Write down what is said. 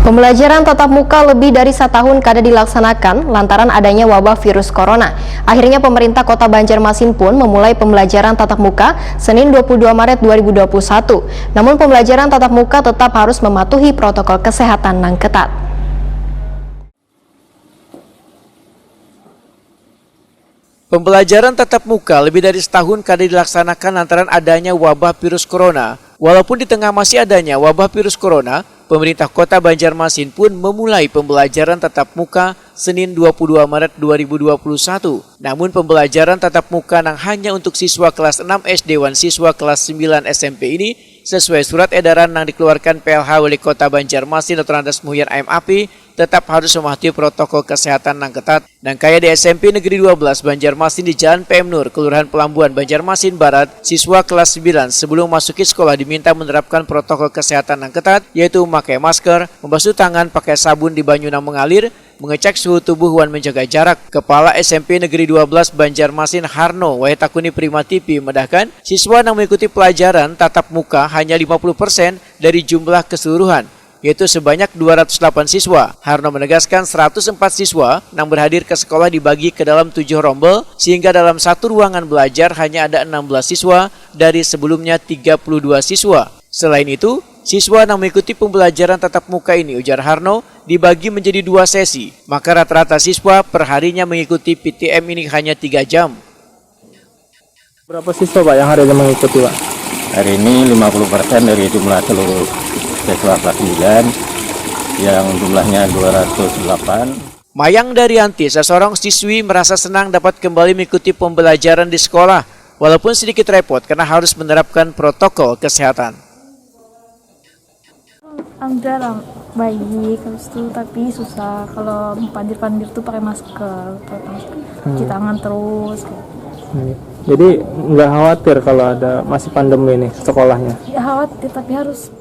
Pembelajaran tatap muka lebih dari setahun kada dilaksanakan lantaran adanya wabah virus corona. Akhirnya pemerintah Kota Banjarmasin pun memulai pembelajaran tatap muka Senin 22 Maret 2021. Namun pembelajaran tatap muka tetap harus mematuhi protokol kesehatan yang ketat. Pembelajaran tatap muka lebih dari setahun kada dilaksanakan lantaran adanya wabah virus corona. Walaupun di tengah masih adanya wabah virus corona, pemerintah Kota Banjarmasin pun memulai pembelajaran tatap muka Senin 22 Maret 2021. Namun pembelajaran tatap muka yang hanya untuk siswa kelas 6 SD dan siswa kelas 9 SMP ini sesuai surat edaran yang dikeluarkan PLH Wali Kota Banjarmasin Dr. Andes Muhyiddin AMAP tetap harus mematuhi protokol kesehatan yang ketat. Dan kayak di SMP Negeri 12 Banjarmasin di Jalan PM Nur, Kelurahan Pelambuan, Banjarmasin Barat, siswa kelas 9 sebelum masuki sekolah diminta menerapkan protokol kesehatan yang ketat, yaitu memakai masker, membasuh tangan pakai sabun di banyu yang mengalir, mengecek suhu tubuh dan menjaga jarak. Kepala SMP Negeri 12 Banjarmasin Harno Wahetakuni Primatipi medahkan siswa yang mengikuti pelajaran tatap muka hanya 50% dari jumlah keseluruhan, yaitu sebanyak 208 siswa. Harno menegaskan 104 siswa yang berhadir ke sekolah dibagi ke dalam 7 rombel, sehingga dalam satu ruangan belajar hanya ada 16 siswa dari sebelumnya 32 siswa. Selain itu, siswa yang mengikuti pembelajaran tatap muka ini, ujar Harno, dibagi menjadi 2 sesi, maka rata-rata siswa perharinya mengikuti PTM ini hanya 3 jam. Berapa siswa Pak yang hari ini mengikuti Pak? Hari ini 50% dari jumlah seluruh siswa kelas 9 yang jumlahnya 208. Mayang Daryanti, seorang siswi, merasa senang dapat kembali mengikuti pembelajaran di sekolah, walaupun sedikit repot karena harus menerapkan protokol kesehatan. Alhamdulillah baik, tapi susah kalau pandir tuh pakai masker, cuci tangan terus. Jadi nggak khawatir kalau ada masih pandemi nih sekolahnya? Ya khawatir, tapi harus